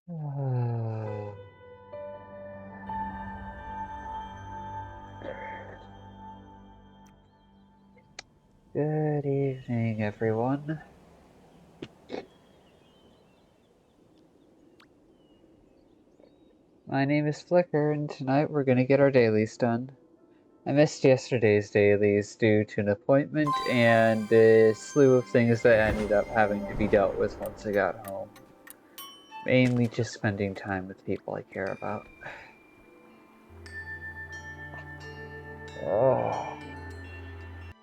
Good evening, everyone. My name is Flicker, and tonight we're gonna get our dailies done. I missed yesterday's dailies due to an appointment and a slew of things that ended up having to be dealt with once I got home. Mainly just spending time with people I care about.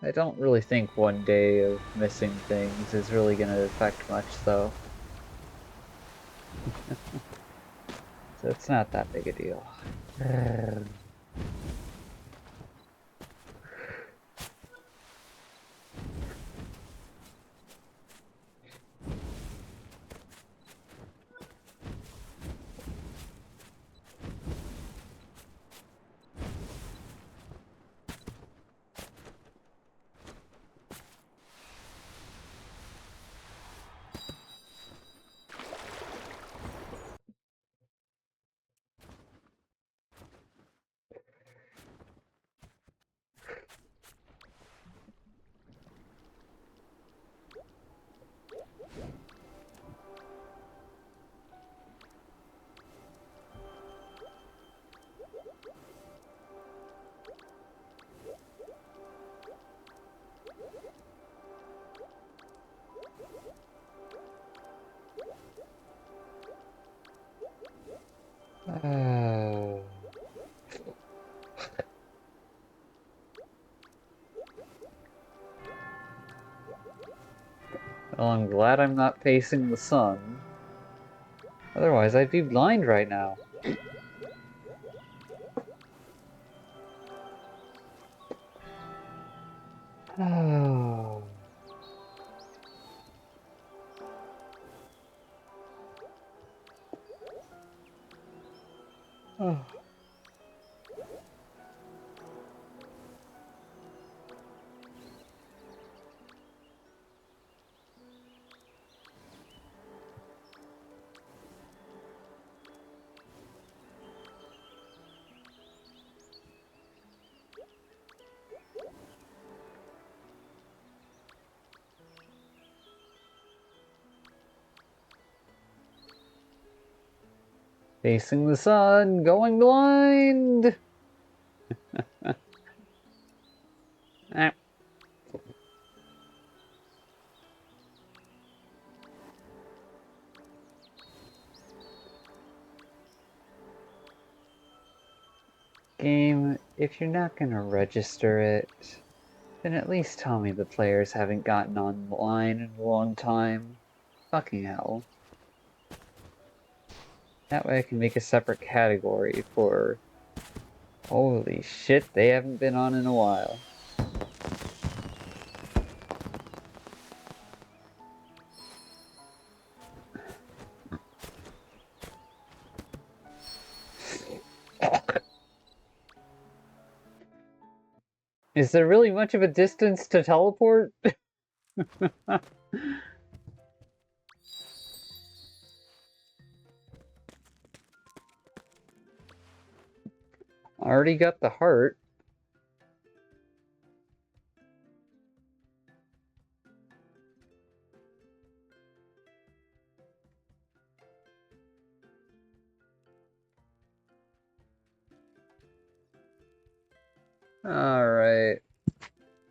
I don't really think one day of missing things is really gonna affect much, though. So it's not that big a deal. Well, I'm glad I'm not facing the sun. Otherwise, I'd be blind right now. Oh. Oh. Facing the sun, going blind! Ah. Game, if you're not gonna register it, then at least tell me the players haven't gotten online in a long time. Fucking hell. That way I can make a separate category for... Holy shit, they haven't been on in a while. Is there really much of a distance to teleport? Already got the heart. Alright.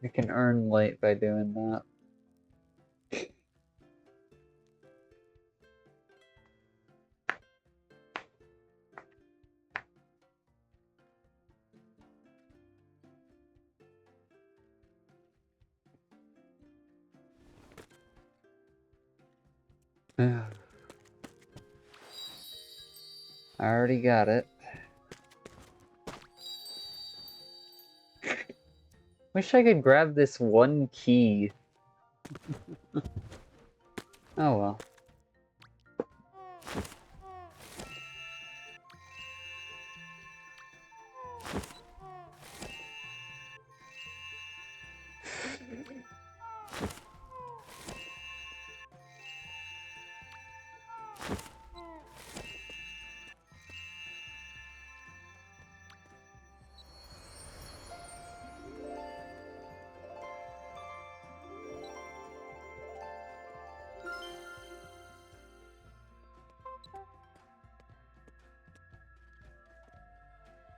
I can earn light by doing that. I already got it. Wish I could grab this one key. Oh well.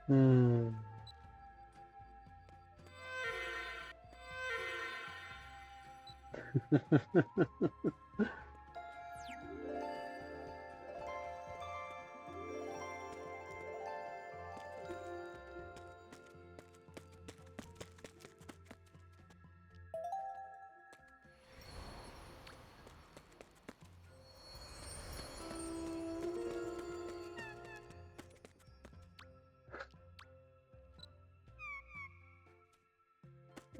Hmm.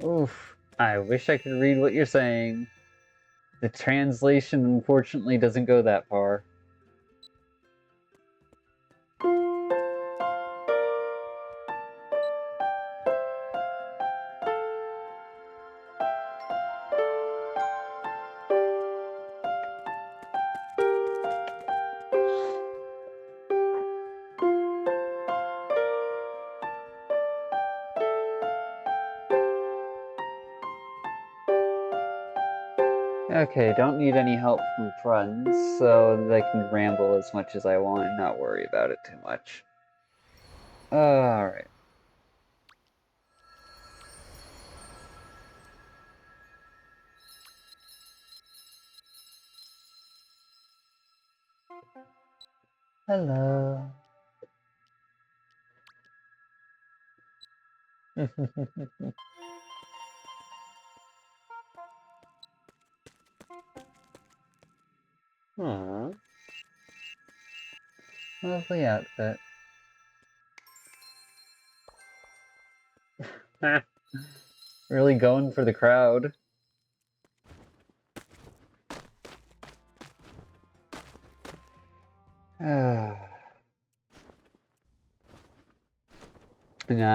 Oof. I wish I could read what you're saying. The translation unfortunately doesn't go that far. Okay, don't need any help from friends, so that I can ramble as much as I want and not worry about it too much. Alright. Hello. Aww. Lovely outfit. Really going for the crowd. Now,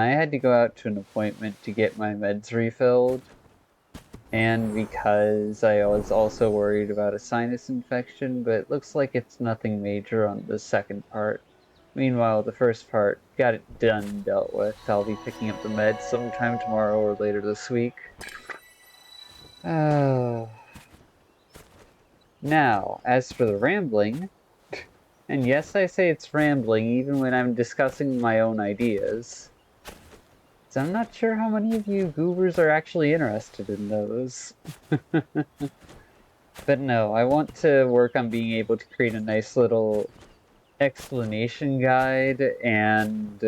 I had to go out to an appointment to get my meds refilled, and because I was also worried about a sinus infection, but it looks like it's nothing major on the second part. Meanwhile, the first part, got it done and dealt with. I'll be picking up the meds sometime tomorrow or later this week. Now, as for the rambling, and yes, I say it's rambling even when I'm discussing my own ideas. So I'm not sure how many of you goobers are actually interested in those. But no, I want to work on being able to create a nice little explanation guide and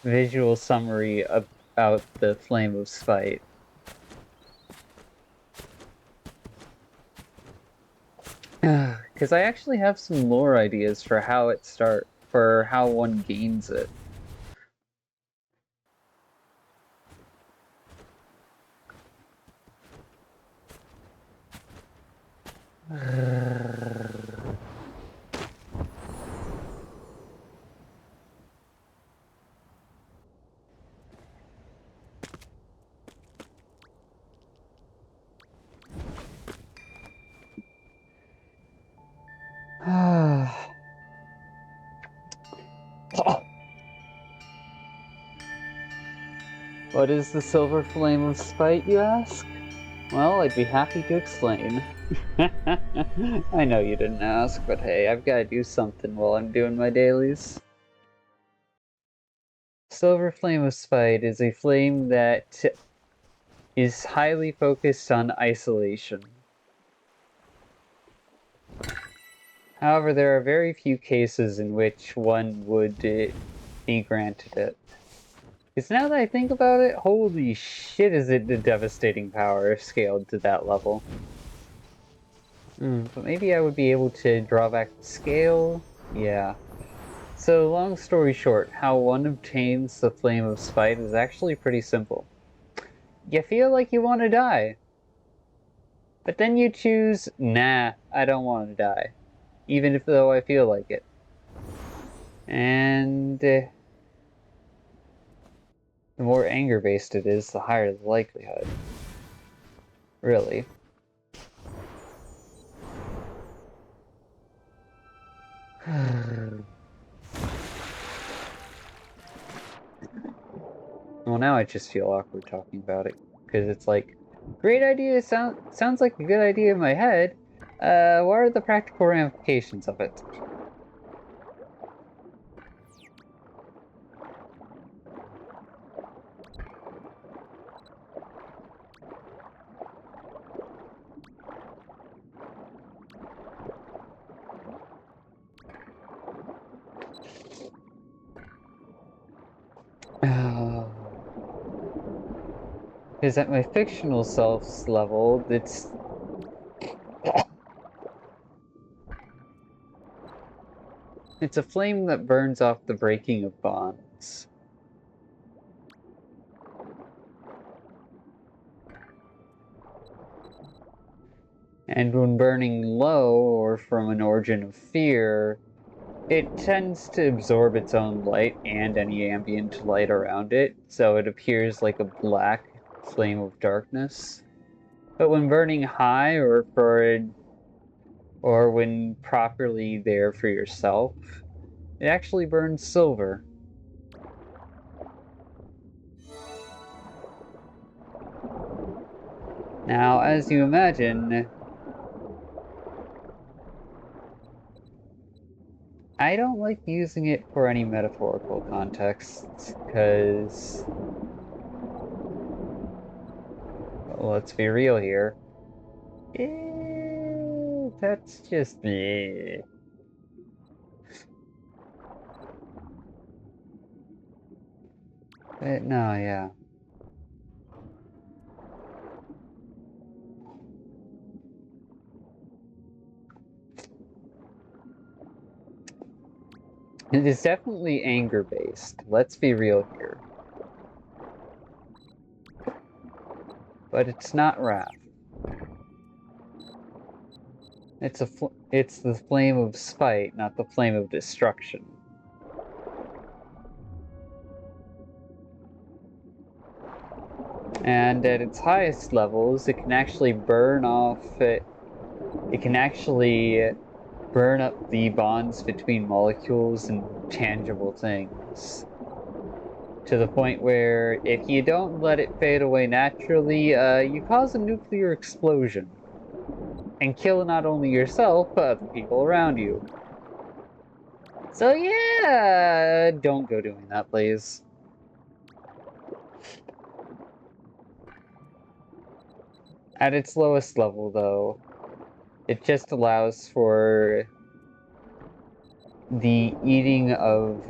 visual summary about the Flame of Spite. Because I actually have some lore ideas for how one gains it. What is the Silver Flame of Spite, you ask? Well, I'd be happy to explain. I know you didn't ask, but hey, I've got to do something while I'm doing my dailies. Silver Flame of Spite is a flame that is highly focused on isolation. However, there are very few cases in which one would be granted it. Because now that I think about it, holy shit is it a devastating power if scaled to that level. But maybe I would be able to draw back the scale? Yeah. So, long story short, how one obtains the Flame of Spite is actually pretty simple. You feel like you want to die. But then you choose, nah, I don't want to die. Even if though I feel like it. And the more anger-based it is, the higher the likelihood. Really. Well, now I just feel awkward talking about it, because it's like, great idea, sounds like a good idea in my head. What are the practical ramifications of it? Because at my fictional self's level, it's a flame that burns off the breaking of bonds. And when burning low, or from an origin of fear, it tends to absorb its own light and any ambient light around it, so it appears like a black flame of darkness. But when burning high, or when properly there for yourself, it actually burns silver. Now, as you imagine, I don't like using it for any metaphorical contexts, because, well, let's be real here. That's just me. But no, yeah. It is definitely anger-based, let's be real here. But it's not wrath. It's the flame of spite, not the flame of destruction. And at its highest levels, it can actually burn off it. It can actually burn up the bonds between molecules and tangible things. To the point where, if you don't let it fade away naturally, you cause a nuclear explosion. And kill not only yourself, but the people around you. So yeah, don't go doing that, please. At its lowest level, though, it just allows for the eating of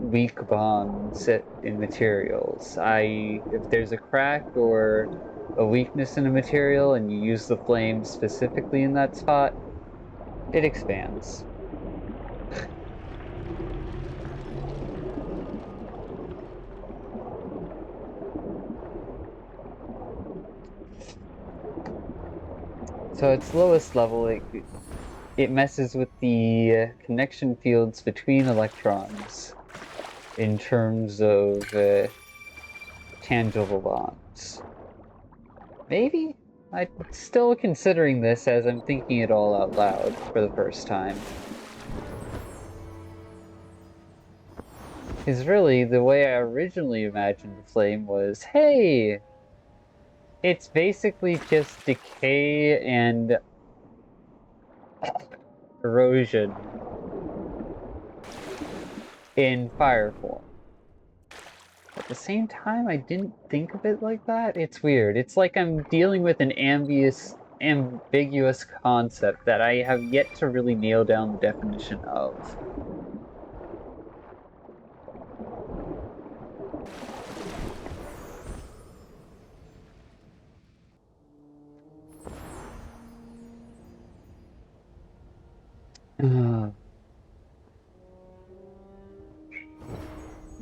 weak bonds in materials. If there's a crack or a weakness in a material and you use the flame specifically in that spot, it expands. So at its lowest level, it messes with the connection fields between electrons in terms of tangible bonds. Maybe? I'm still considering this as I'm thinking it all out loud for the first time. Because really, the way I originally imagined the flame was, hey, it's basically just decay and erosion in fire form. At the same time, I didn't think of it like that. It's weird. It's like I'm dealing with an ambiguous concept that I have yet to really nail down the definition of.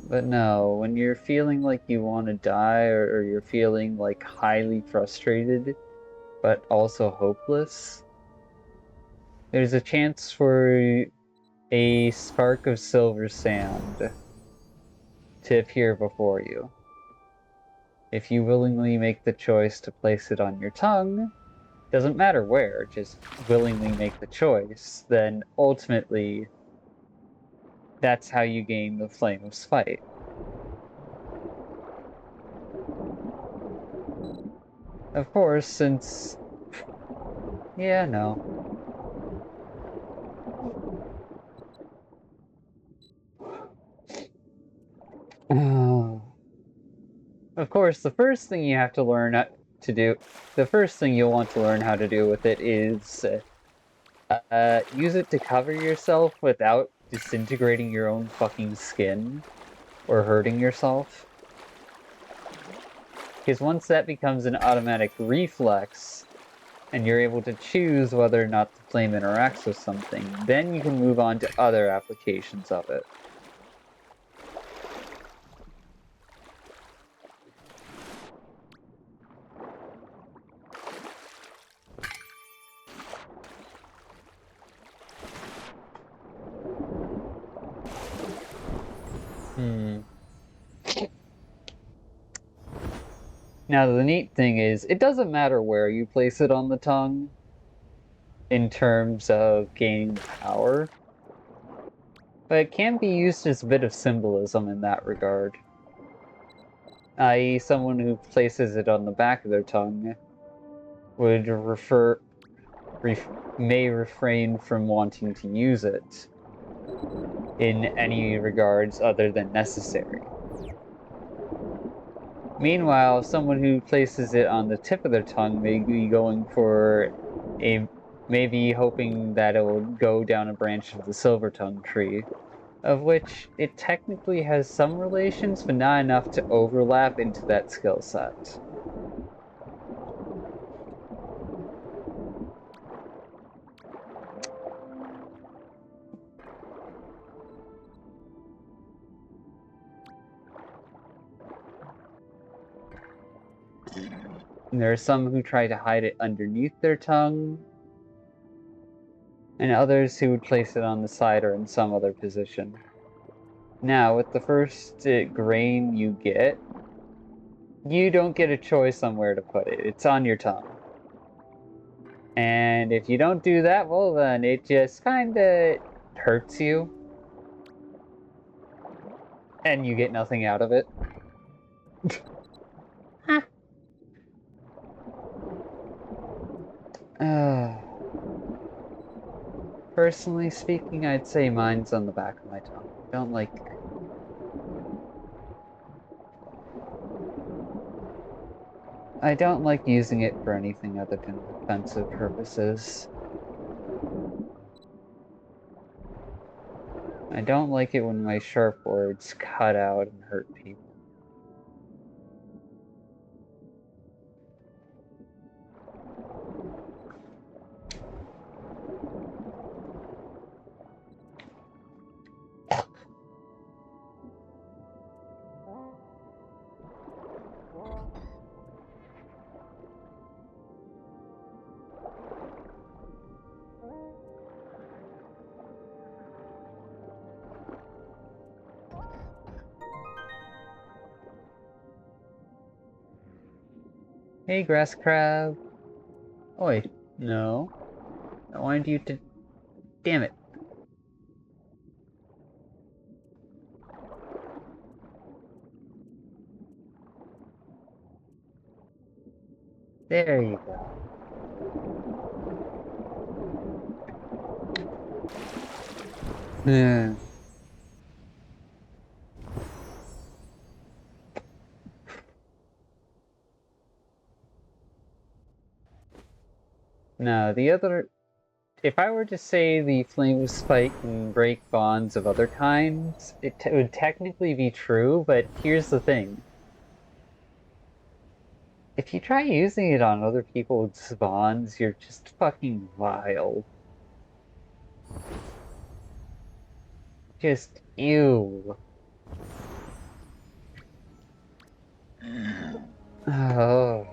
But no, when you're feeling like you want to die, or you're feeling like highly frustrated, but also hopeless, there's a chance for a spark of silver sand to appear before you. If you willingly make the choice to place it on your tongue, doesn't matter where, just willingly make the choice, then ultimately that's how you gain the flame of spite. Of course, since... yeah, no. Of course, the first thing you have to learn to do... the first thing you'll want to learn how to do with it is... use it to cover yourself without disintegrating your own fucking skin or hurting yourself. Because once that becomes an automatic reflex, and you're able to choose whether or not the flame interacts with something, then you can move on to other applications of it. Now, the neat thing is, it doesn't matter where you place it on the tongue in terms of gaining power, but it can be used as a bit of symbolism in that regard. I.e., someone who places it on the back of their tongue would may refrain from wanting to use it in any regards other than necessary. Meanwhile, someone who places it on the tip of their tongue may be going for maybe hoping that it will go down a branch of the silver tongue tree, of which it technically has some relations, but not enough to overlap into that skill set. And there are some who try to hide it underneath their tongue, and others who would place it on the side or in some other position. Now, with the first grain you get, you don't get a choice on where to put it. It's on your tongue. And if you don't do that, well then it just kinda hurts you. And you get nothing out of it. Personally speaking, I'd say mine's on the back of my tongue. I don't like using it for anything other than defensive purposes. I don't like it when my sharp words cut out and hurt people. Hey, grass crab. Oh wait, no. I wanted you to... Damn it. There you go. No, the other... If I were to say the flame spike can break bonds of other kinds, it would technically be true, but here's the thing. If you try using it on other people's bonds, you're just fucking vile. Just ew. Oh.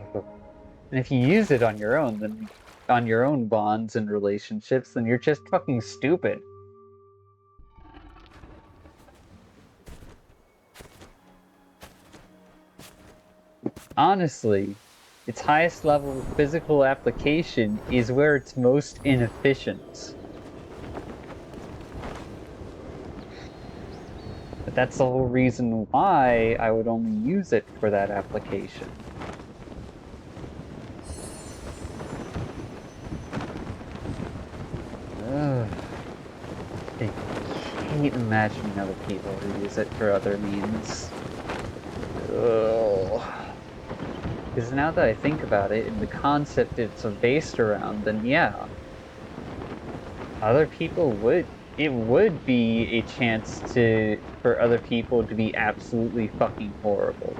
And if you use it on your own, then on your own bonds and relationships, then you're just fucking stupid. Honestly, its highest level of physical application is where it's most inefficient. But that's the whole reason why I would only use it for that application. Ugh. I hate imagining other people who use it for other means. Ugh. Because now that I think about it, and the concept it's based around, then yeah. Other people would... It would be a chance for other people to be absolutely fucking horrible.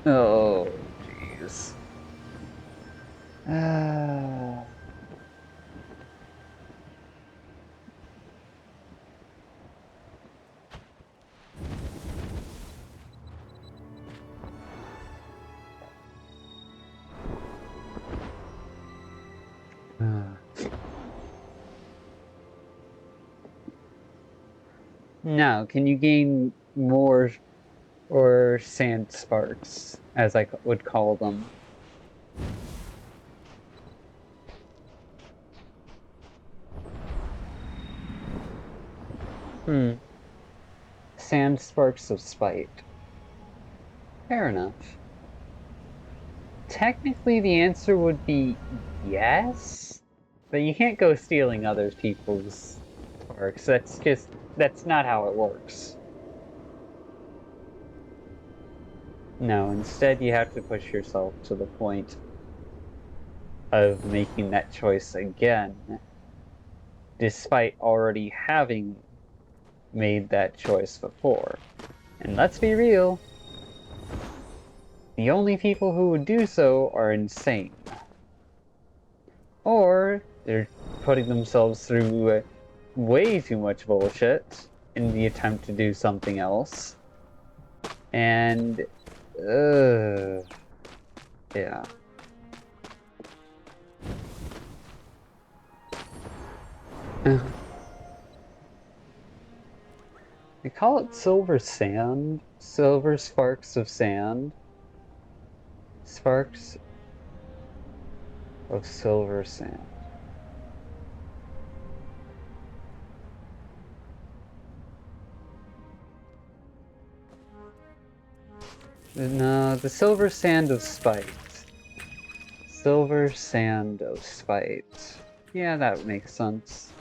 Oh, jeez. Ah. Now, can you gain more or sand sparks, as I would call them? Hmm. Sand sparks of spite. Fair enough. Technically, the answer would be yes, but you can't go stealing other people's sparks. That's not how it works. No, instead you have to push yourself to the point of making that choice again, despite already having made that choice before. And let's be real, the only people who would do so are insane. Or they're putting themselves through way too much bullshit in the attempt to do something else. And, yeah. They call it silver sand, silver sparks of sand, sparks of silver sand. No, the silver sand of spite. Silver sand of spite. Yeah, that makes sense.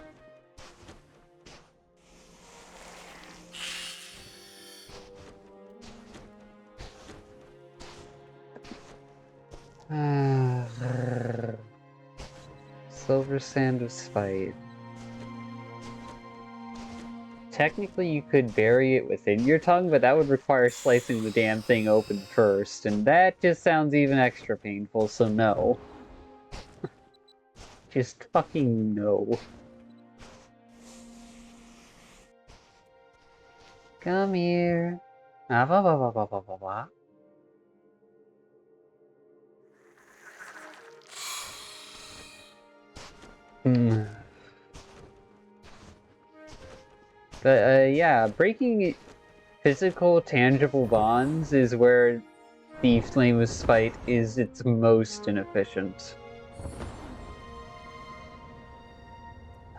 Silver sand of spite. Technically, you could bury it within your tongue, but that would require slicing the damn thing open first, and that just sounds even extra painful, so no. Just fucking no. Come here. Ah, blah, blah, blah, blah, blah, blah, blah. Hmm. But, yeah, breaking physical, tangible bonds is where the Flame of Spite is its most inefficient.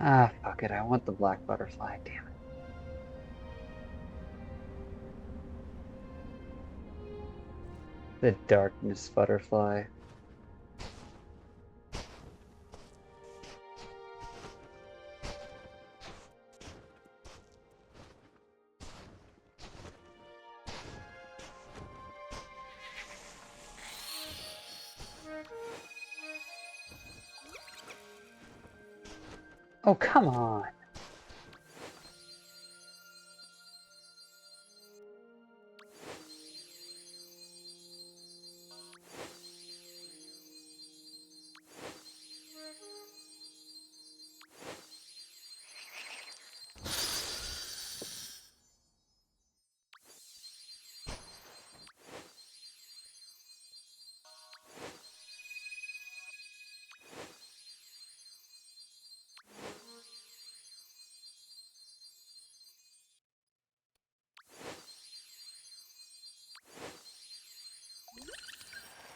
Ah, fuck it, I want the black butterfly, damn it. The darkness butterfly. Oh, come on!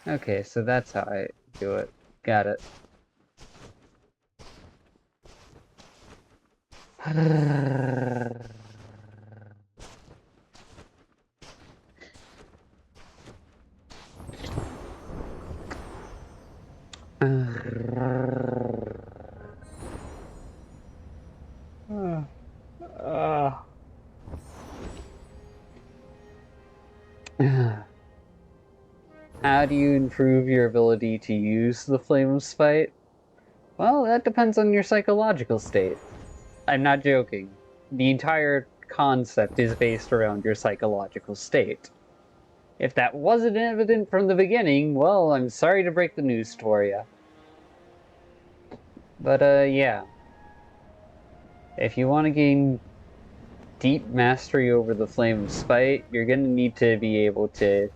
Okay, so that's how I do it. Got it. How do you improve your ability to use the Flame of Spite? Well, that depends on your psychological state. I'm not joking. The entire concept is based around your psychological state. If that wasn't evident from the beginning, well, I'm sorry to break the news for you. But, yeah. If you want to gain deep mastery over the Flame of Spite, you're going to need to be able to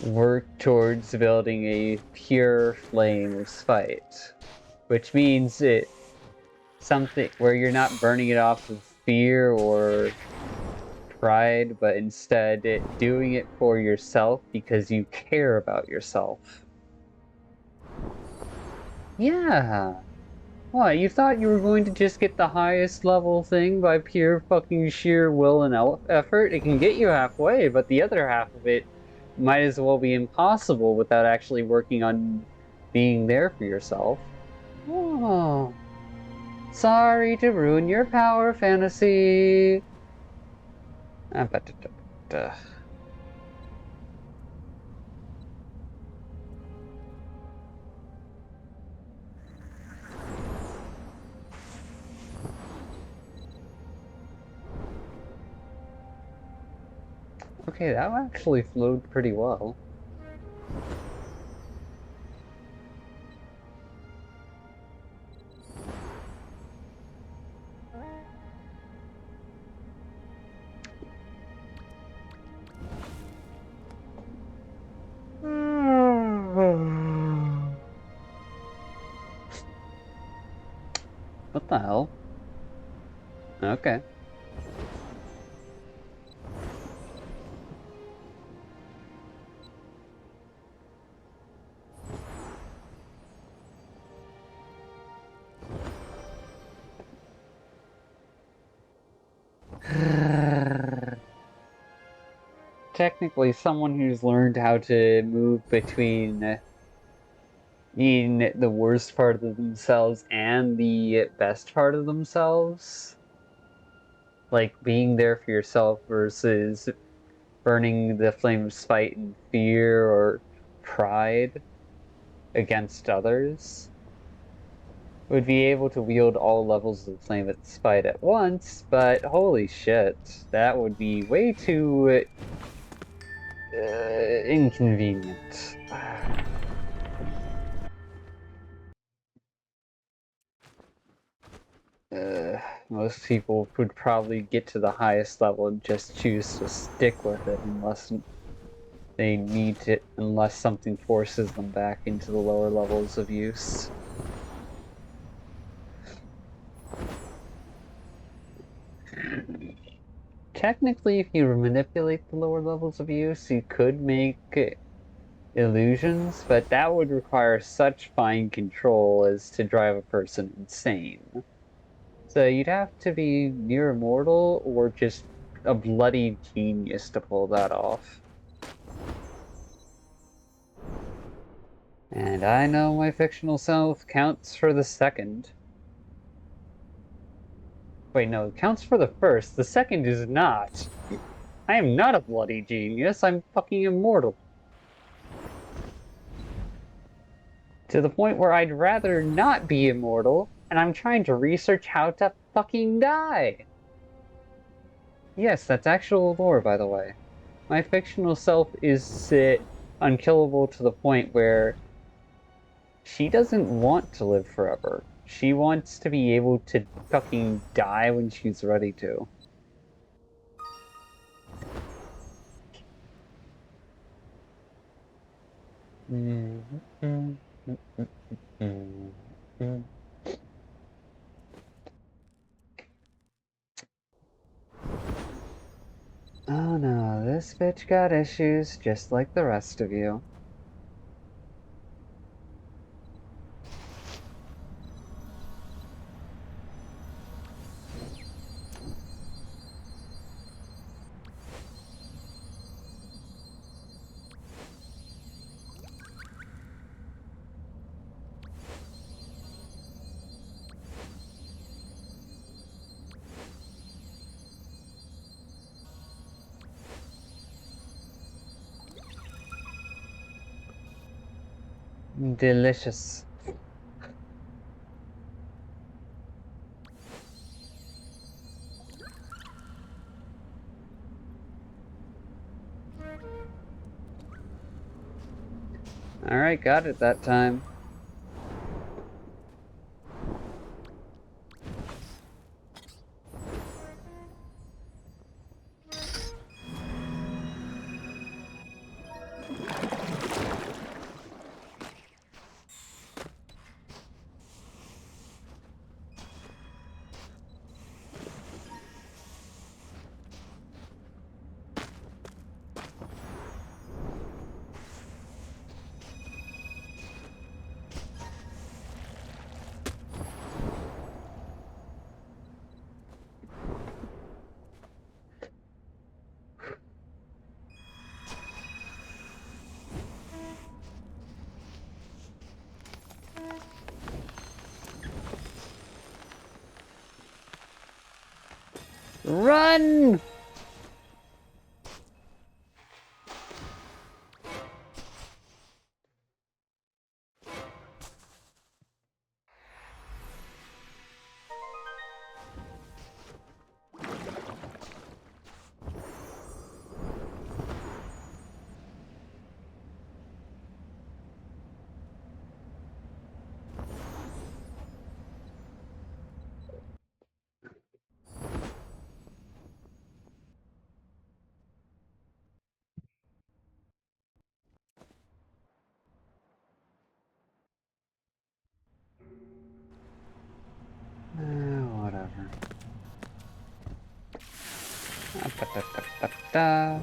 work towards building a pure Flame of Spite. Which means something where you're not burning it off of fear or pride, but instead doing it for yourself because you care about yourself. Yeah. What, you thought you were going to just get the highest level thing by pure fucking sheer will and effort? It can get you halfway, but the other half of it might as well be impossible without actually working on being there for yourself. Oh. Sorry to ruin your power fantasy. Okay, that actually flowed pretty well. What the hell? Okay. Technically, someone who's learned how to move between being the worst part of themselves and the best part of themselves. Like being there for yourself versus burning the flame of spite and fear or pride against others. Would be able to wield all levels of the flame of spite at once, but holy shit, that would be way too inconvenient. Most people would probably get to the highest level and just choose to stick with it unless they need to, unless something forces them back into the lower levels of use. Technically, if you manipulate the lower levels of use, you could make illusions, but that would require such fine control as to drive a person insane. So you'd have to be near immortal or just a bloody genius to pull that off. And I know my fictional self counts for the second. Wait, no, it counts for the first. The second is not. I am not a bloody genius. I'm fucking immortal. To the point where I'd rather not be immortal, and I'm trying to research how to fucking die. Yes, that's actual lore, by the way. My fictional self is unkillable to the point where she doesn't want to live forever. She wants to be able to fucking die when she's ready to. Oh no, this bitch got issues just like the rest of you. Delicious. Alright, got it that time. Run! Whatever. Da.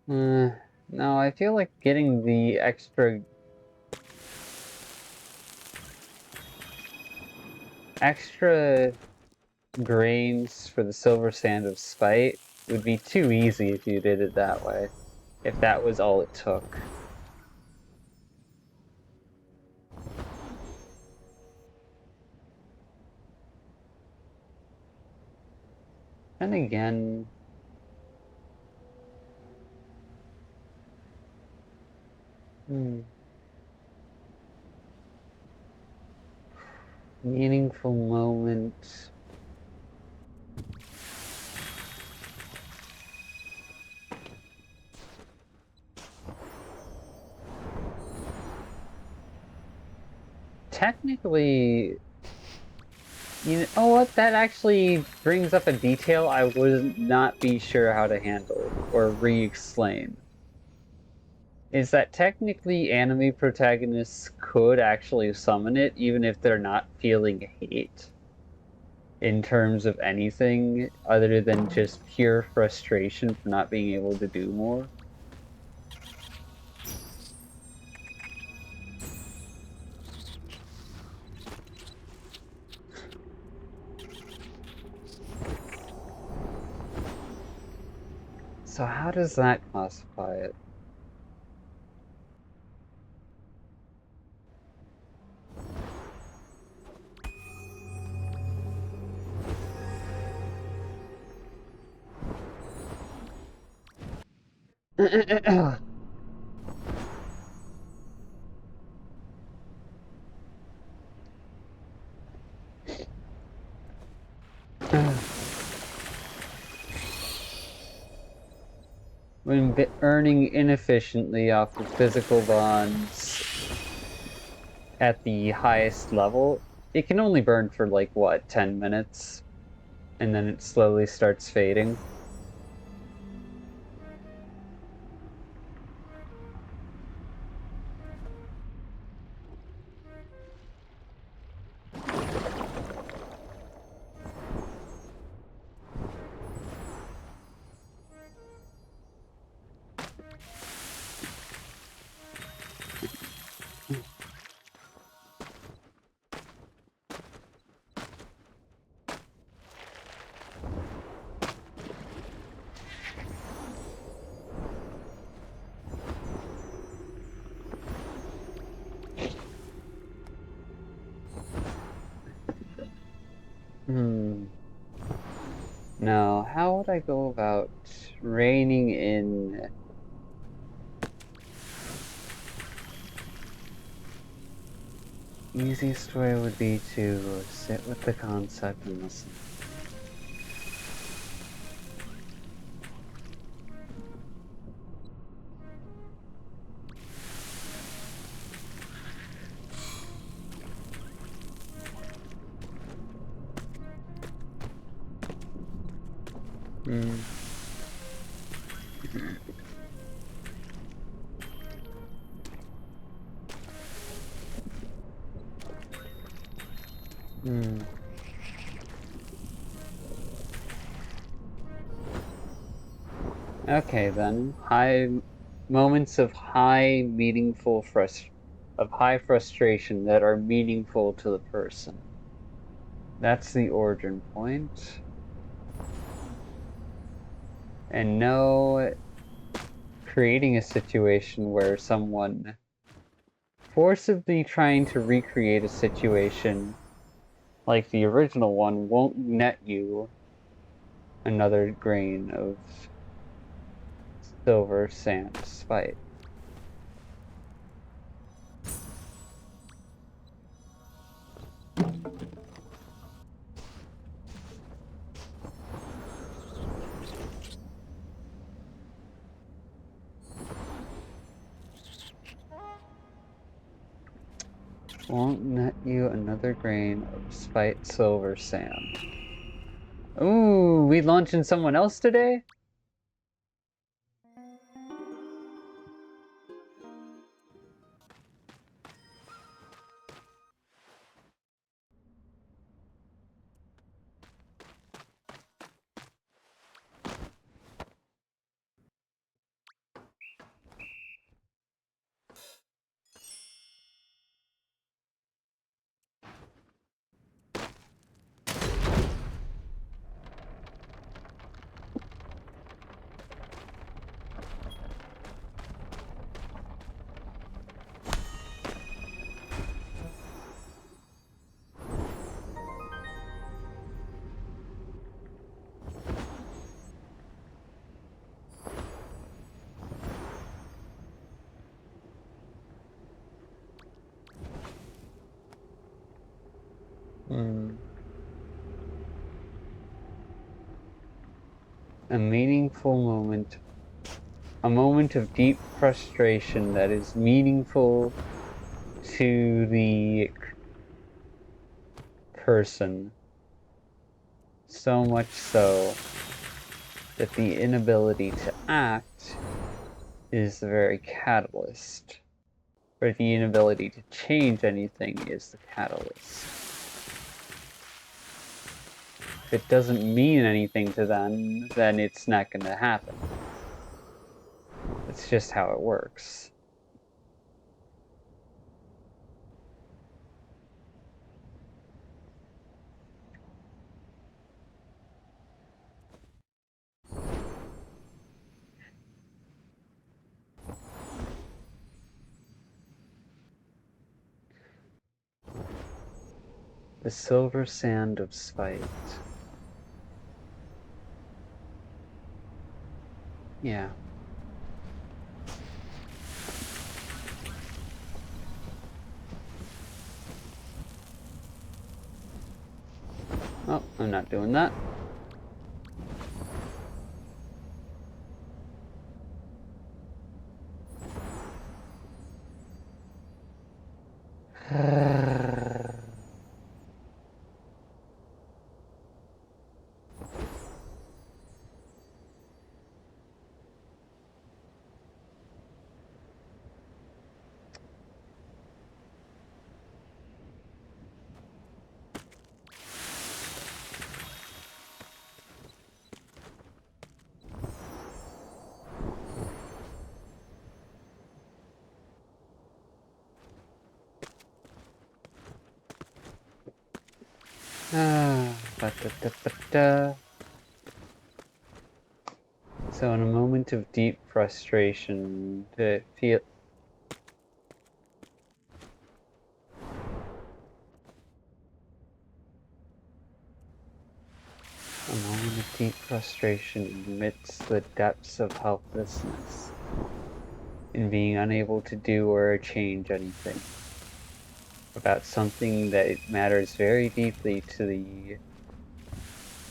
No, I feel like getting the extra grains for the silver sand of spite would be too easy if you did it that way. If that was all it took. And again, meaningful moment. Technically, oh what? That actually brings up a detail I would not be sure how to handle or re-explain. Is that technically anime protagonists could actually summon it even if they're not feeling hate in terms of anything other than just pure frustration for not being able to do more. So how does that classify it? When earning inefficiently off of physical bonds at the highest level, it can only burn for like what, 10 minutes? And then it slowly starts fading. Now, how would I go about reining in... Easiest way would be to sit with the concept and listen. Okay then, moments of high frustration that are meaningful to the person. That's the origin point. And no creating a situation where someone forcibly trying to recreate a situation like the original one won't net you another grain of silver sand spite. Won't net you another grain of spite silver sand. Ooh, we launching someone else today? A meaningful moment. A moment of deep frustration that is meaningful to the person. So much so that the inability to act is the very catalyst. Or the inability to change anything is the catalyst. If it doesn't mean anything to them, then it's not going to happen. It's just how it works. The silver sand of spite. Yeah. Oh, I'm not doing that. So in a moment of deep frustration, to feel... deep frustration amidst the depths of helplessness, in being unable to do or change anything about something that matters very deeply to the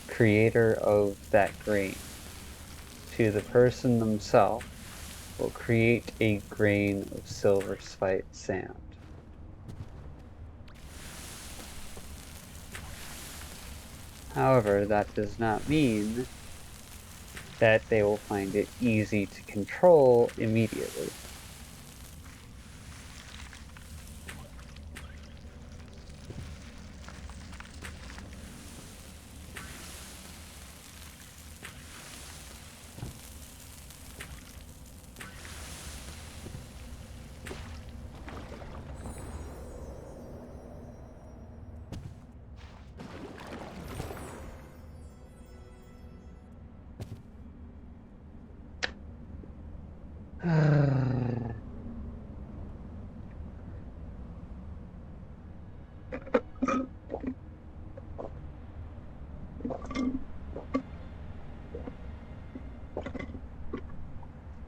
creator of that grain, to the person themselves, will create a grain of silver spite sand. However, that does not mean that they will find it easy to control immediately.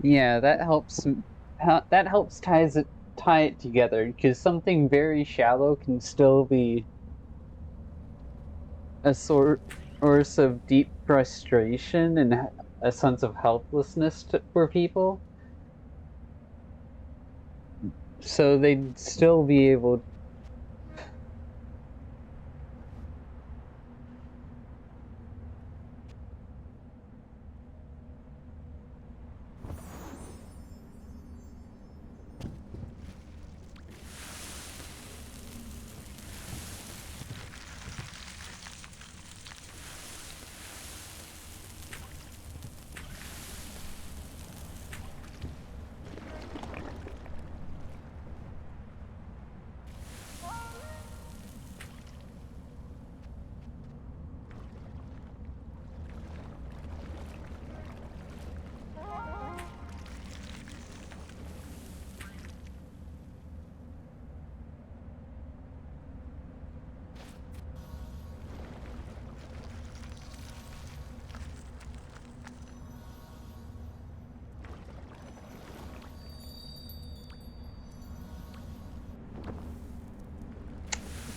Yeah, that helps. That helps tie it together, because something very shallow can still be a source of deep frustration and a sense of helplessness for people. So they'd still be able.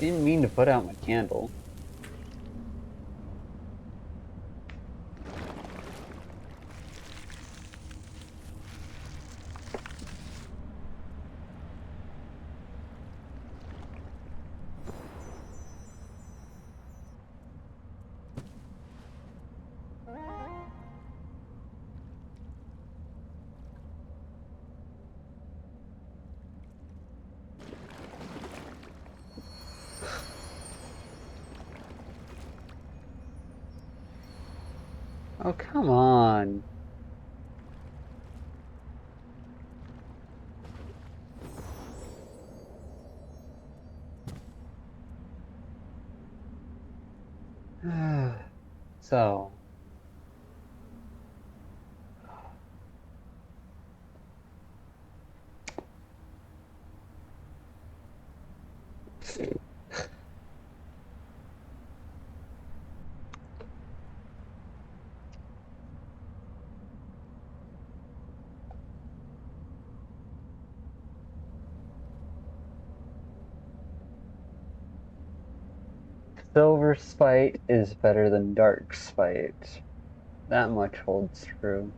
Didn't mean to put out my candle. Oh, come on. So. Silver spite is better than dark spite. That much holds true.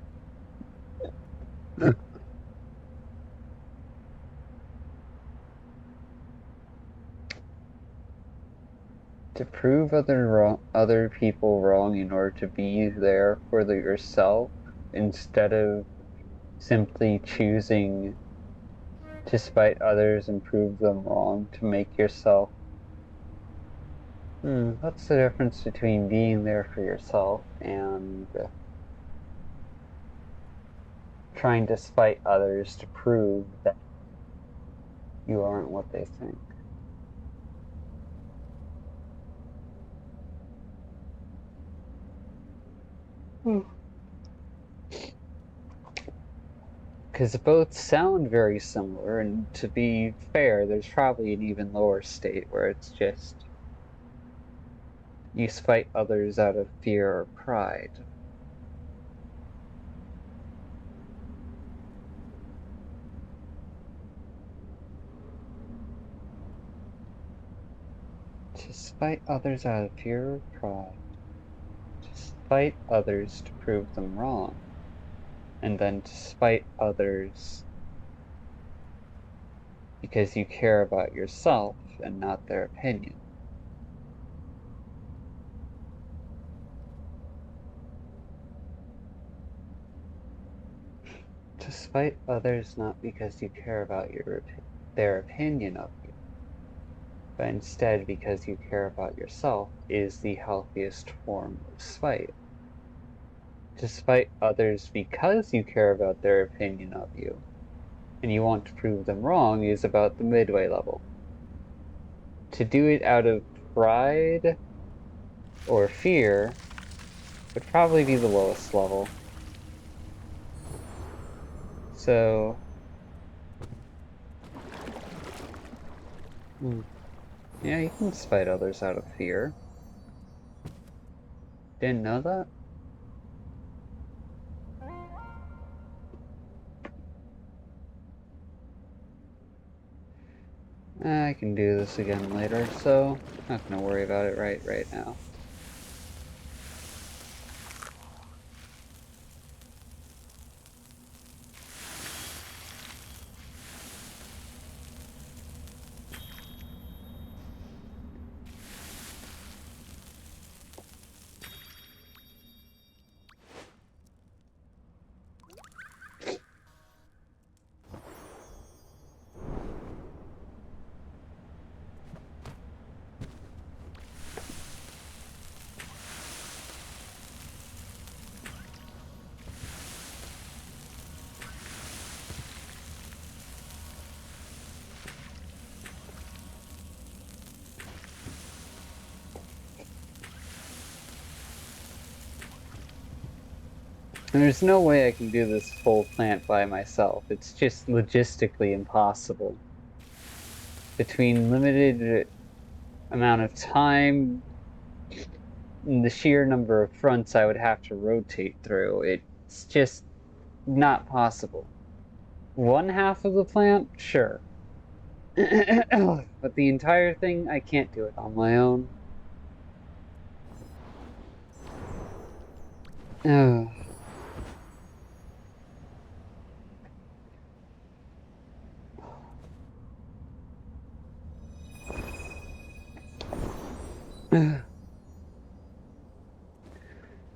To prove other people wrong in order to be there for yourself, instead of simply choosing to spite others and prove them wrong to make yourself. What's the difference between being there for yourself and trying to spite others to prove that you aren't what they think? Because both sound very similar, and to be fair, there's probably an even lower state where it's just You spite others out of fear or pride. To spite others out of fear or pride. To spite others to prove them wrong. And then to spite others because you care about yourself and not their opinion. To spite others not because you care about their opinion of you, but instead because you care about yourself is the healthiest form of spite. To spite others because you care about their opinion of you, and you want to prove them wrong is about the midway level. To do it out of pride or fear would probably be the lowest level. So, yeah, you can spite others out of fear. Didn't know that? I can do this again later, so not gonna worry about it right now. And there's no way I can do this full plant by myself. It's just logistically impossible. Between limited amount of time and the sheer number of fronts I would have to rotate through, it's just not possible. One half of the plant, sure. But the entire thing, I can't do it on my own.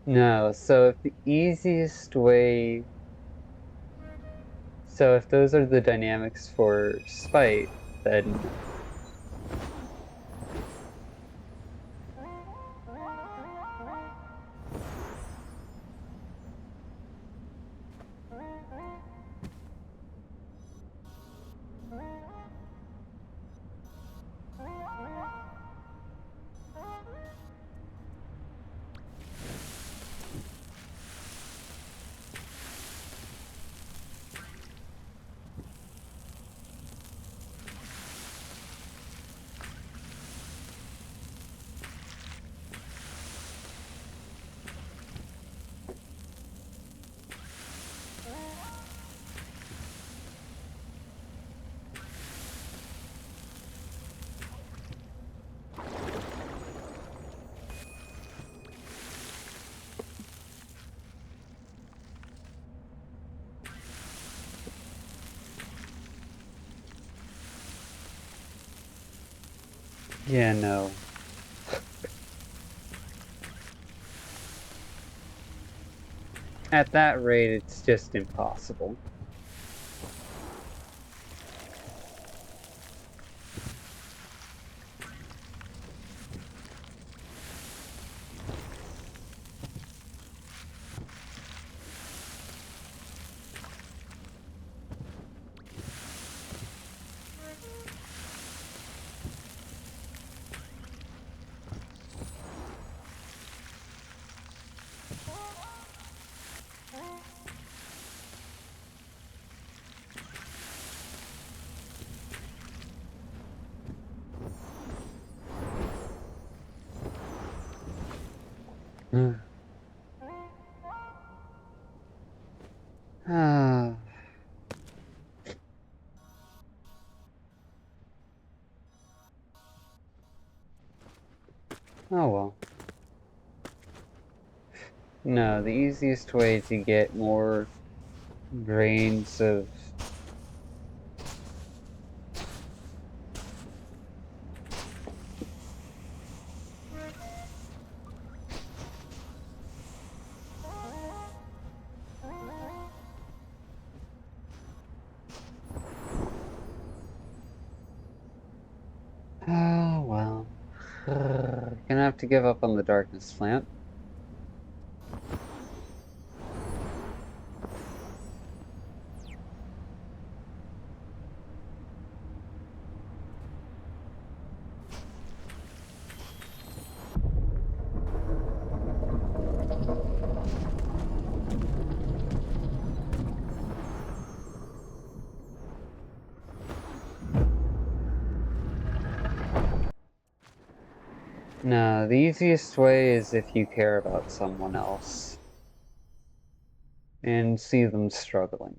No, so if the easiest way... So if those are the dynamics for spite, then... Yeah, no. At that rate, it's just impossible. Ah. Oh well. No, the easiest way to get more grains of oh well. Gonna have to give up on the darkness plant. No, the easiest way is if you care about someone else and see them struggling.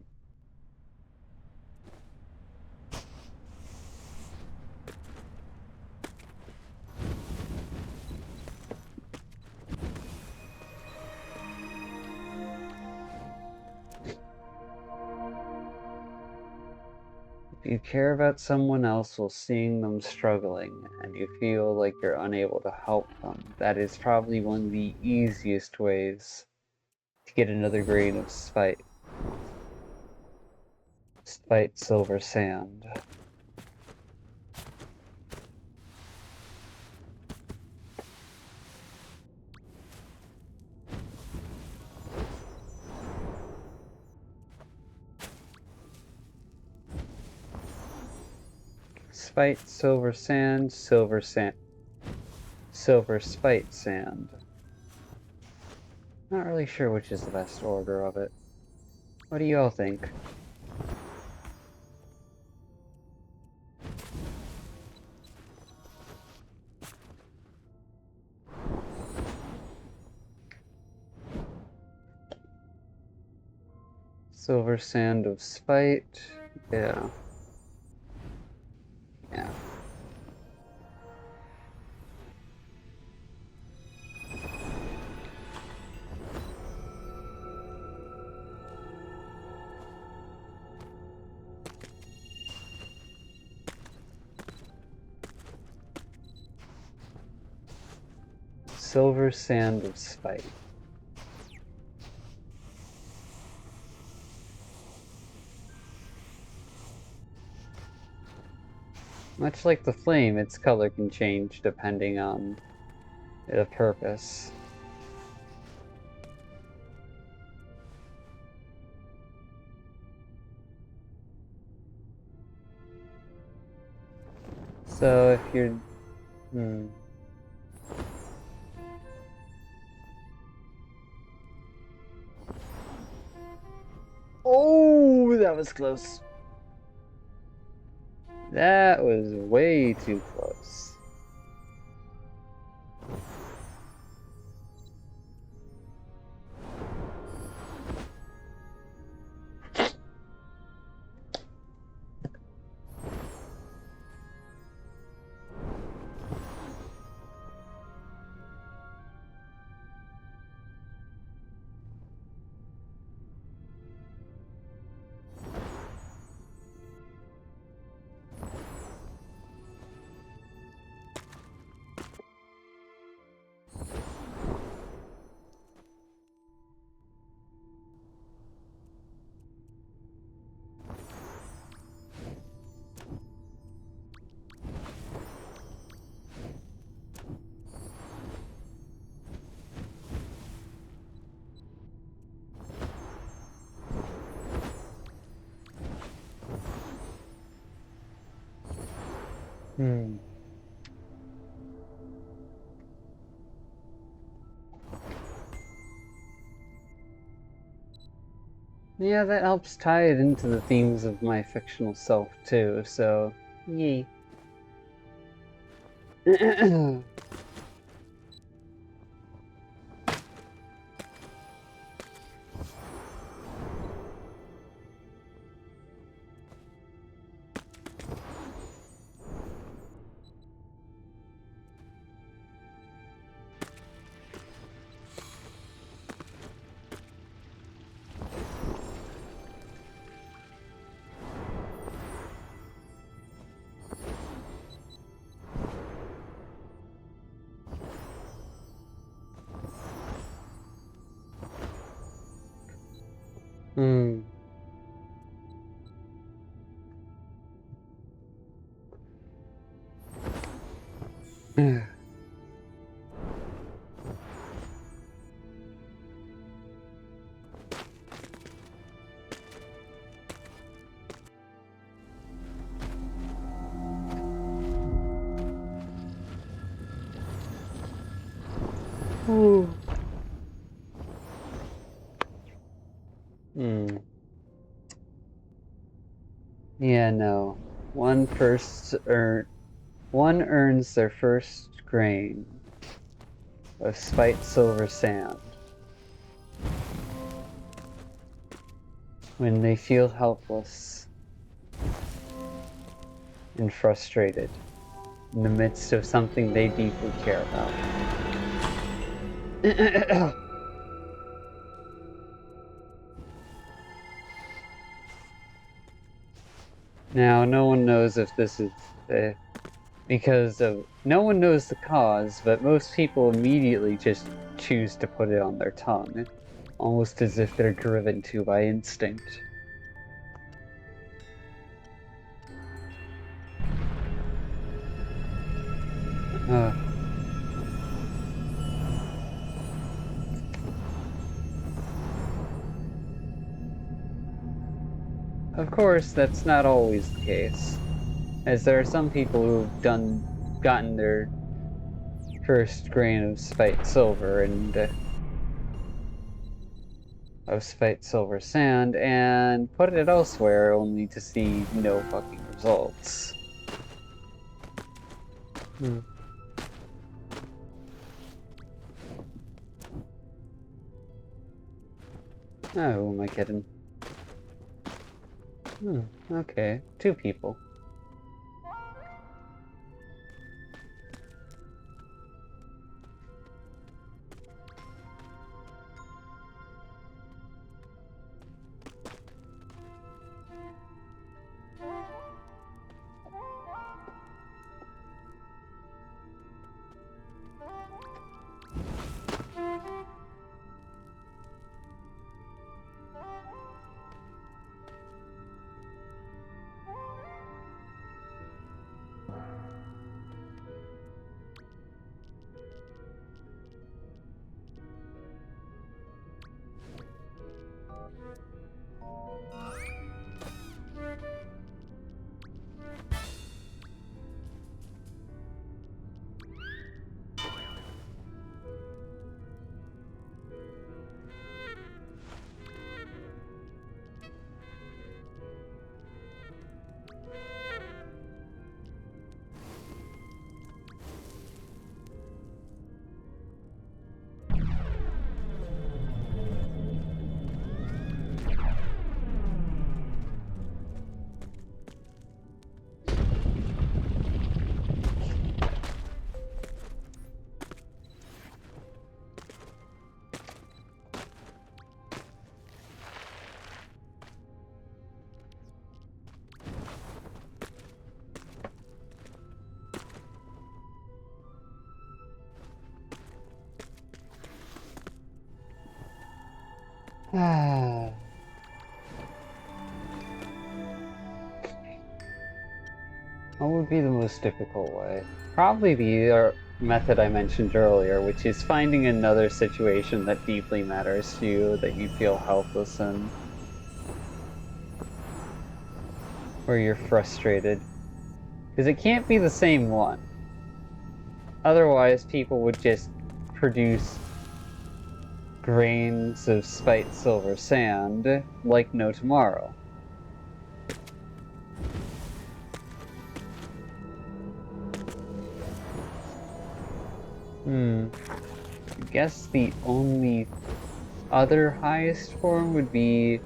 If you care about someone else while seeing them struggling and you feel like you're unable to help them, that is probably one of the easiest ways to get another grain of spite. Spite silver sand. Spite silver sand, silver sand. Silver spite sand. Not really sure which is the best order of it. What do you all think? Silver sand of spite. Yeah. Yeah. Silver sand of spite. Much like the flame, its color can change depending on the purpose. So if you're... Oh, that was close. That was way too close. Yeah, that helps tie it into the themes of my fictional self too, so yay. Hmm. Ooh. Hmm. Yeah, no. One earns their first grain of spite silver sand when they feel helpless and frustrated in the midst of something they deeply care about. Now, no one knows if this is because of no one knows the cause, but most people immediately just choose to put it on their tongue, almost as if they're driven to by instinct. Of course, that's not always the case, as there are some people who've gotten their first grain of spite silver of spite silver sand and put it elsewhere only to see no fucking results. Oh, who am I kidding? Okay. 2 people. What would be the most difficult way? Probably the method I mentioned earlier, which is finding another situation that deeply matters to you, that you feel helpless in, where you're frustrated. Because it can't be the same one. Otherwise, people would just produce grains of spite silver sand like no tomorrow. I guess the only other highest form would be...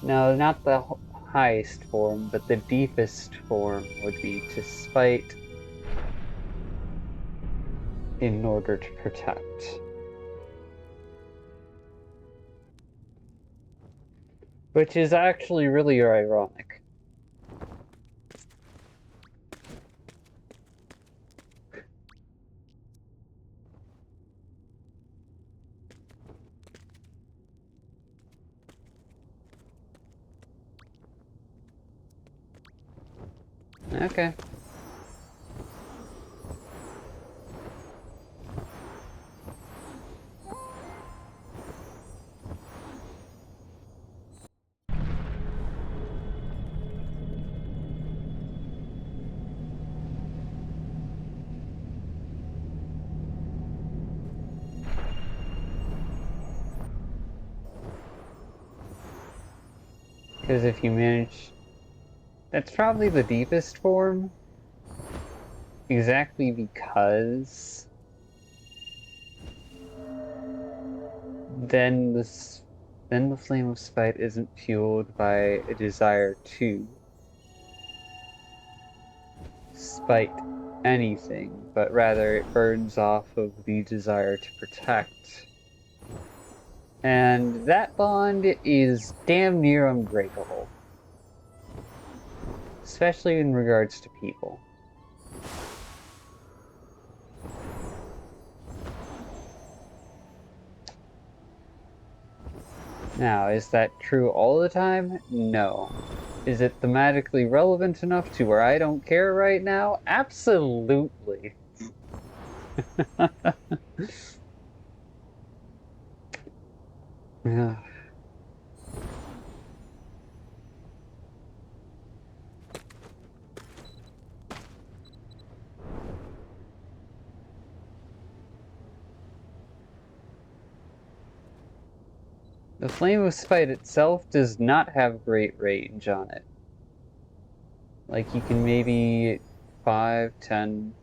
No, not the highest form, but the deepest form would be to spite in order to protect. Which is actually really ironic. Okay. Because if you manage... That's probably the deepest form. Exactly because... Then the flame of spite isn't fueled by a desire to spite anything, but rather it burns off of the desire to protect. And that bond is damn near unbreakable. Especially in regards to people. Now, is that true all the time? No. Is it thematically relevant enough to where I don't care right now? Absolutely. Yeah. The Flame of Spite itself does not have great range on it. Like, you can maybe 5, 10...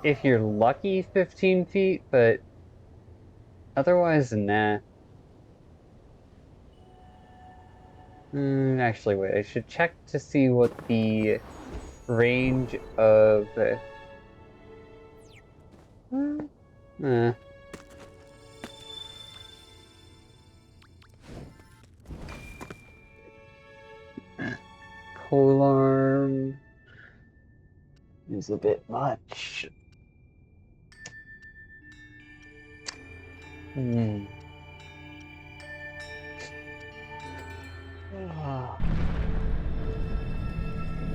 If you're lucky, 15 feet, but otherwise, nah. Actually, wait, I should check to see what the range of... Eh. Polearm is a bit much.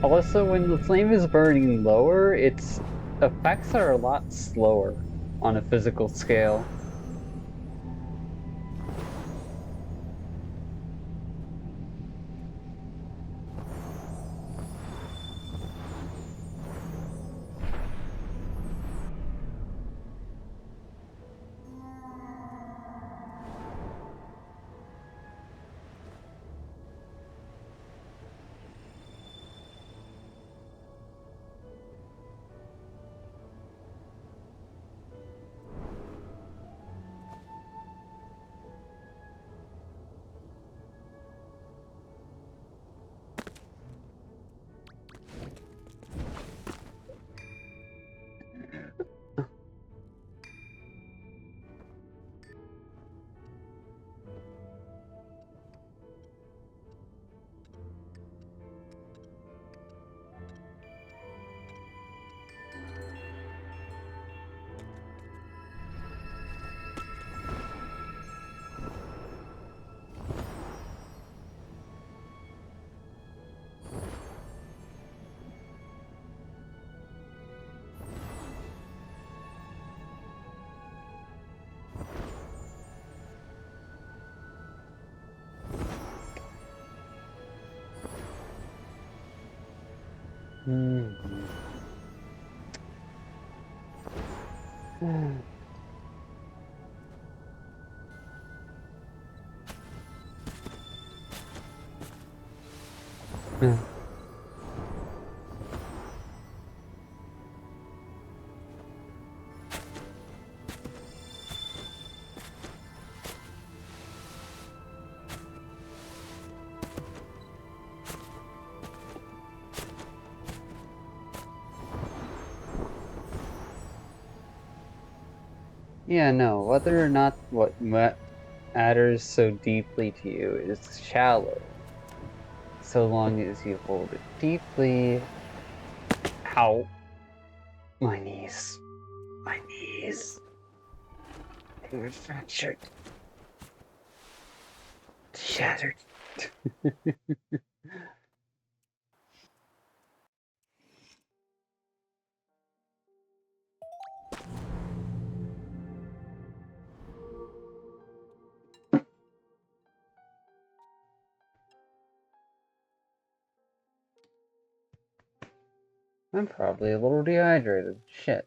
Also, when the flame is burning lower, its effects are a lot slower on a physical scale. Yeah, no, whether or not what matters so deeply to you is shallow, so long as you hold it deeply. Ow. My knees. My knees. They were fractured. Shattered. I'm probably a little dehydrated. Shit.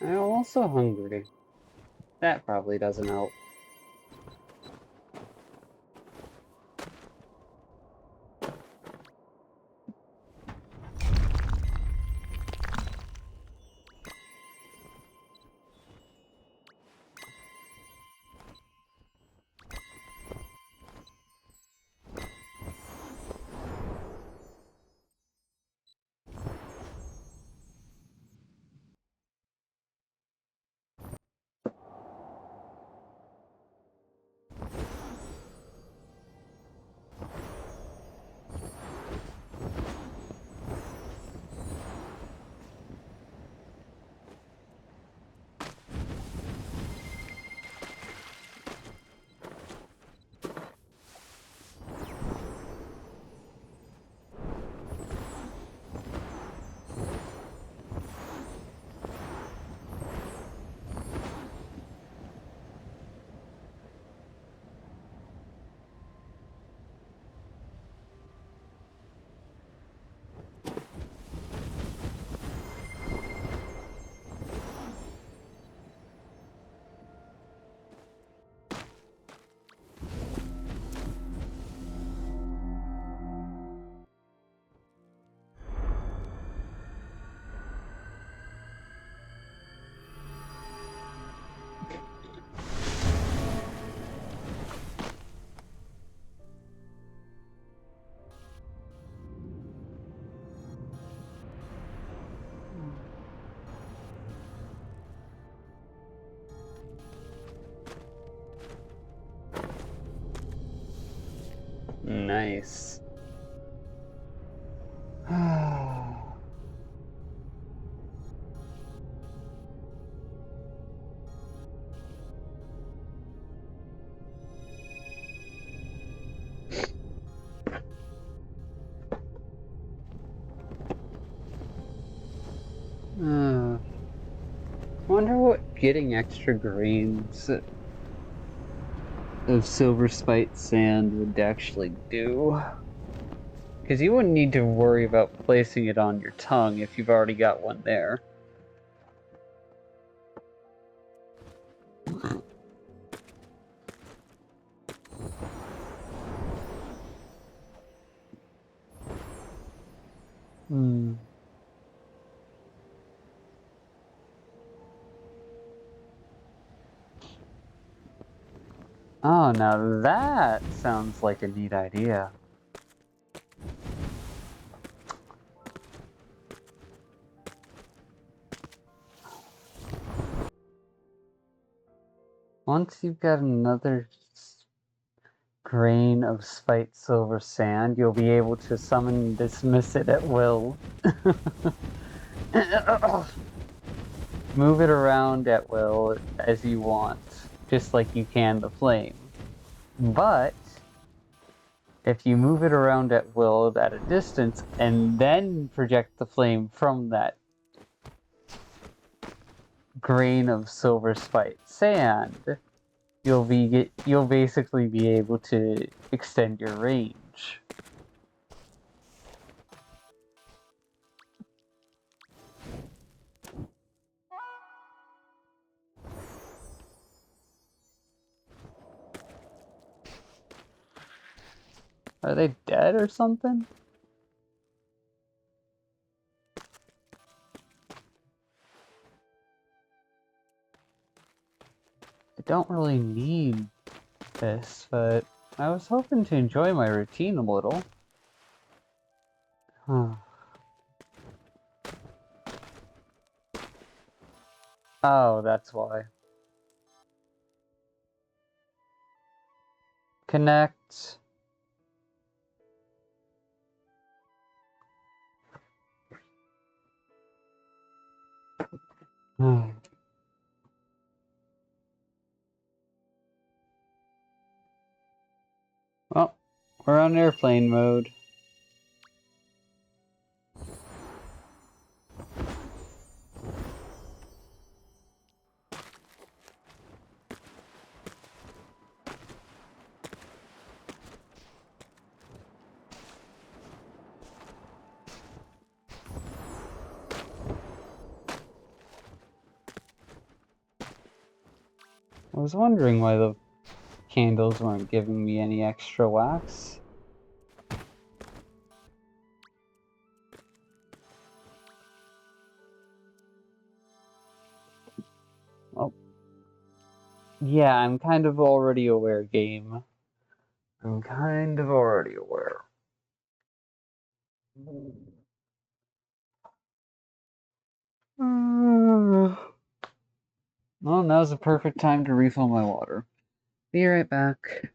I'm also hungry. That probably doesn't help. Nice. I wonder what getting extra grains of silver spite sand would actually do. Because you wouldn't need to worry about placing it on your tongue if you've already got one there. Hmm. Oh, now that sounds like a neat idea. Once you've got another grain of spite silver sand, you'll be able to summon and dismiss it at will. Move it around at will as you want, just like you can the flame. But if you move it around at will at a distance and then project the flame from that grain of silver spite sand, you'll basically be able to extend your range. Are they dead or something? I don't really need this, but I was hoping to enjoy my routine a little. Huh. Oh, that's why. Connect. Well, we're on airplane mode. I was wondering why the candles weren't giving me any extra wax. Oh, yeah, I'm kind of already aware, game. I'm kind of already aware. Well, now's the perfect time to refill my water. Be right back.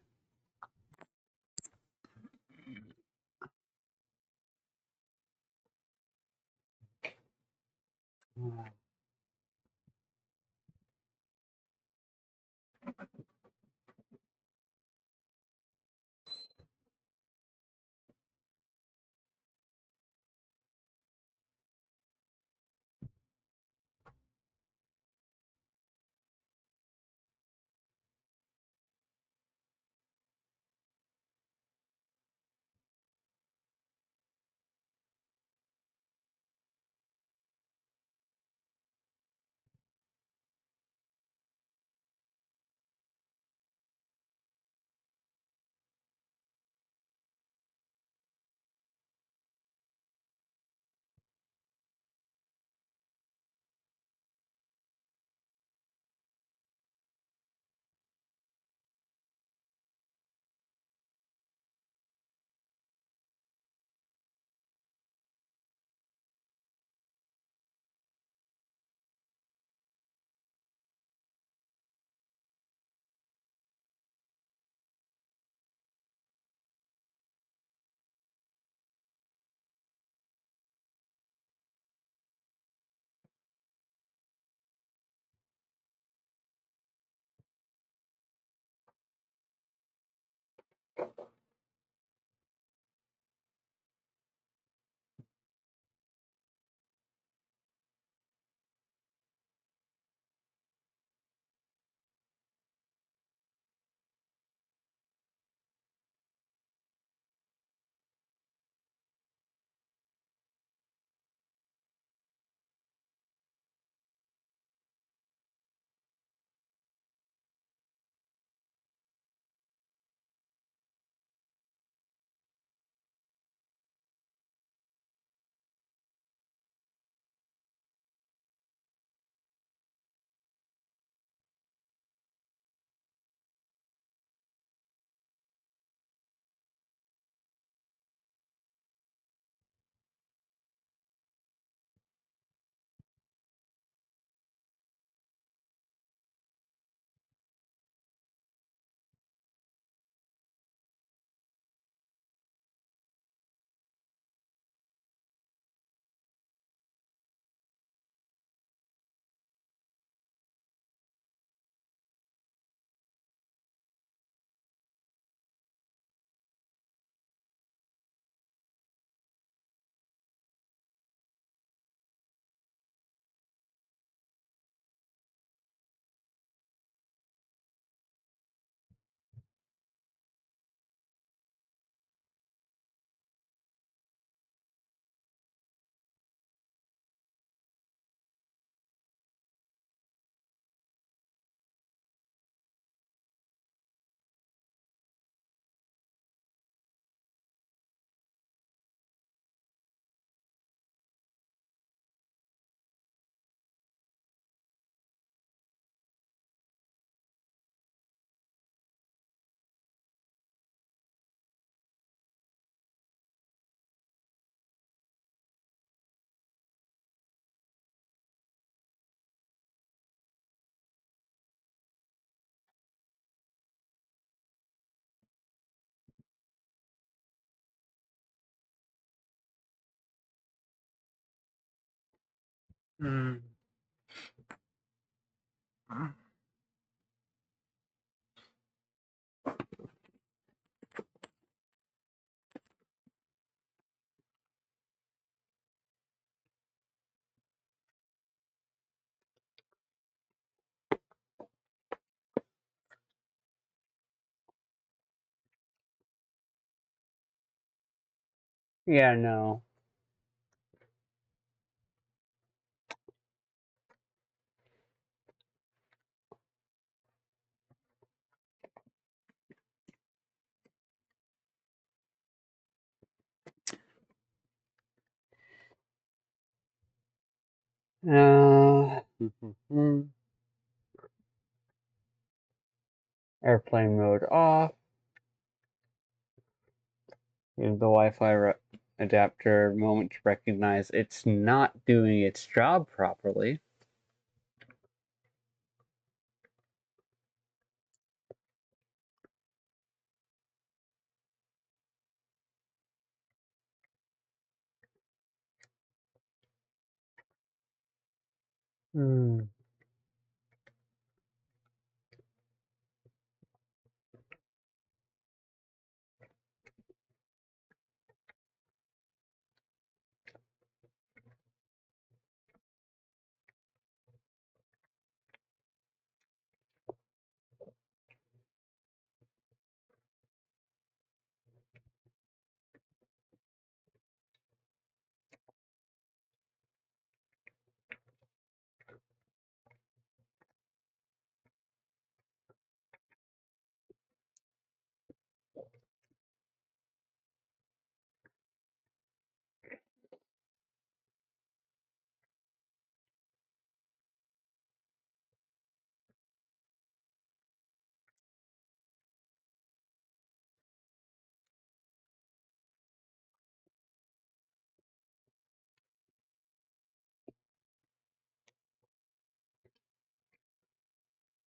Mm. Yeah, no. Uh, airplane mode off. Give the Wi-Fi adapter a moment to recognize it's not doing its job properly. Hmm.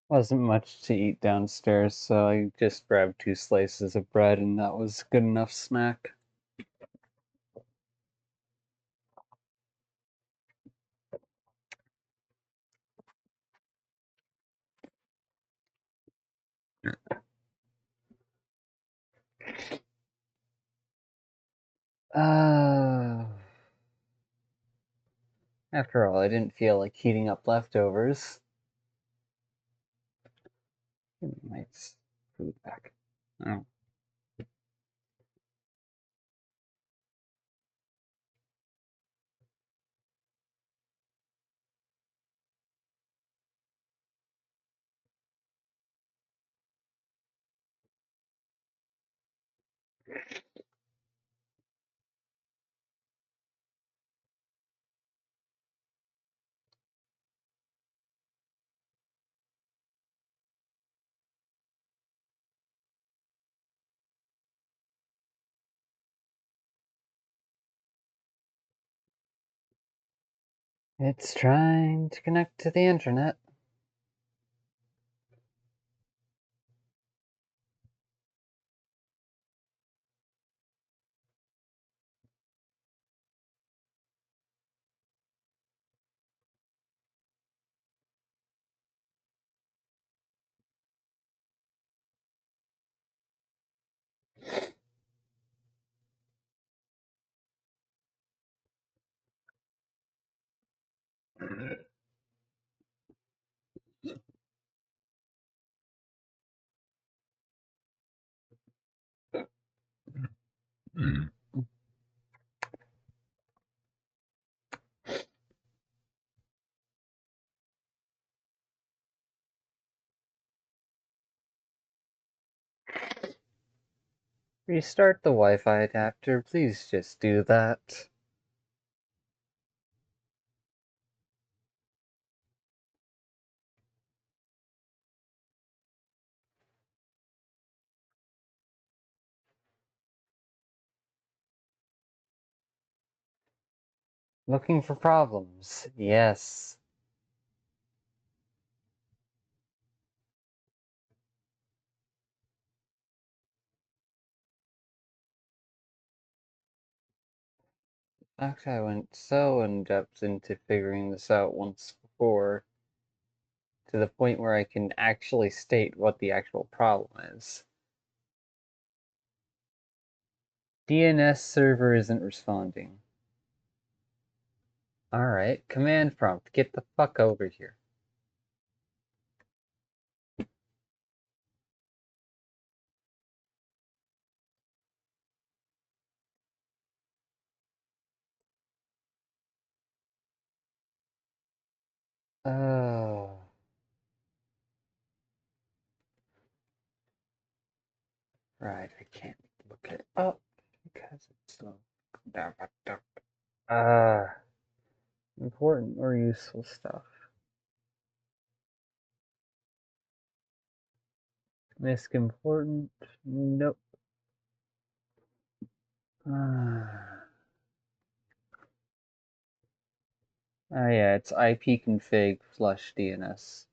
Wasn't much to eat downstairs, so I just grabbed 2 slices of bread and that was good enough snack. Uh, After all, I didn't feel like heating up leftovers. Give me my food back. Oh. It's trying to connect to the internet. Restart the Wi-Fi adapter, please just do that. Looking for problems, yes. Actually, I went so in-depth into figuring this out once before, to the point where I can actually state what the actual problem is. DNS server isn't responding. Alright, command prompt, get the fuck over here. Oh. Right, I can't look it up because it's slow. Important or useful stuff. Misk important? Nope. Oh yeah, it's ipconfig flush DNS.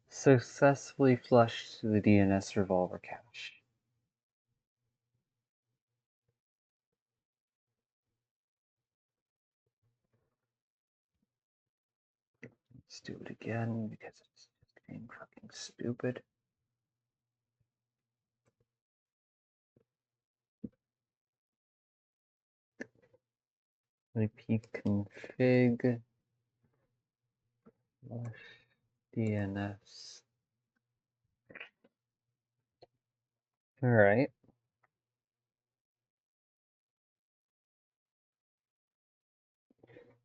Successfully flushed to the DNS revolver cache. Let's do it again because it's just being fucking stupid. ipconfig flush DNS. Alright.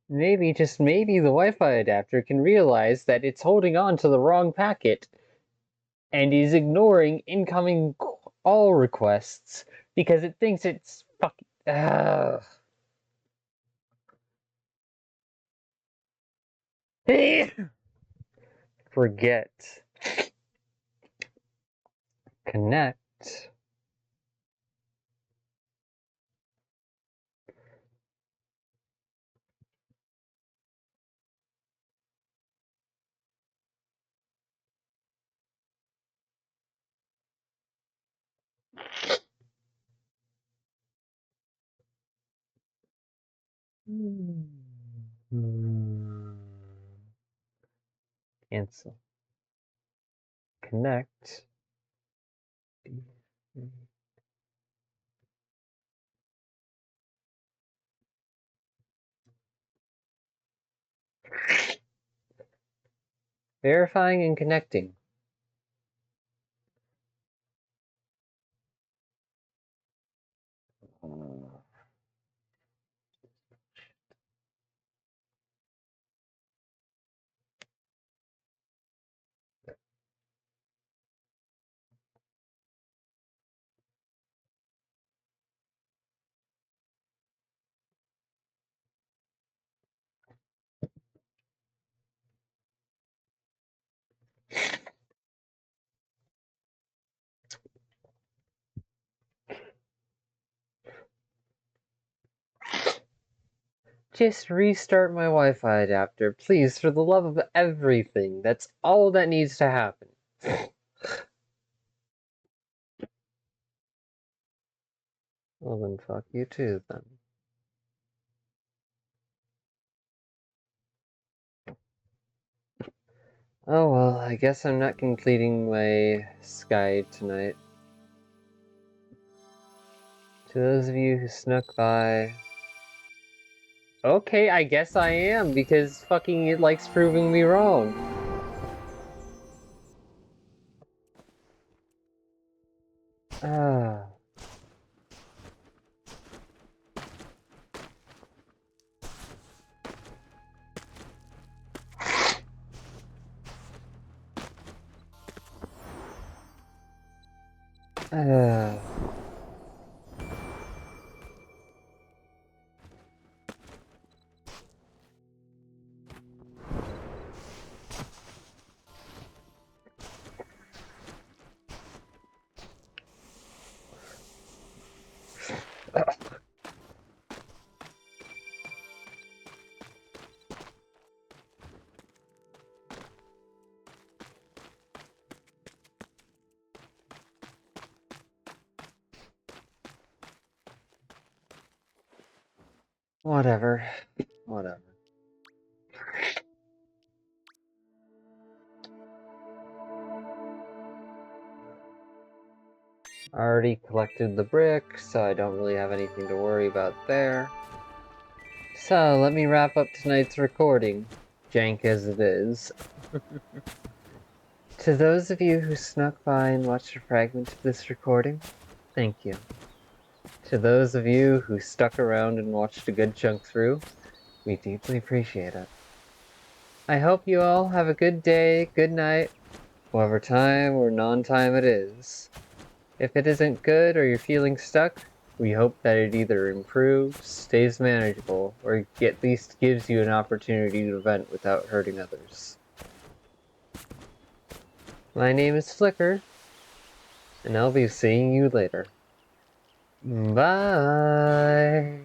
Maybe, just maybe, the Wi-Fi adapter can realize that it's holding on to the wrong packet and is ignoring incoming all requests because it thinks it's fucking. Forget. Connect. Cancel. Connect. Verifying and connecting. Just restart my Wi-Fi adapter, please, for the love of everything. That's all that needs to happen. Well then, fuck you too, then. Oh well, I guess I'm not completing my Sky tonight. To those of you who snuck by... Okay, I guess I am, because fucking it likes proving me wrong. Ah. Whatever. Whatever. I already collected the bricks, so I don't really have anything to worry about there. So, let me wrap up tonight's recording, jank as it is. To those of you who snuck by and watched a fragment of this recording, thank you. To those of you who stuck around and watched a good chunk through, we deeply appreciate it. I hope you all have a good day, good night, whatever time or non-time it is. If it isn't good or you're feeling stuck, we hope that it either improves, stays manageable, or at least gives you an opportunity to vent without hurting others. My name is Flicker, and I'll be seeing you later. Bye!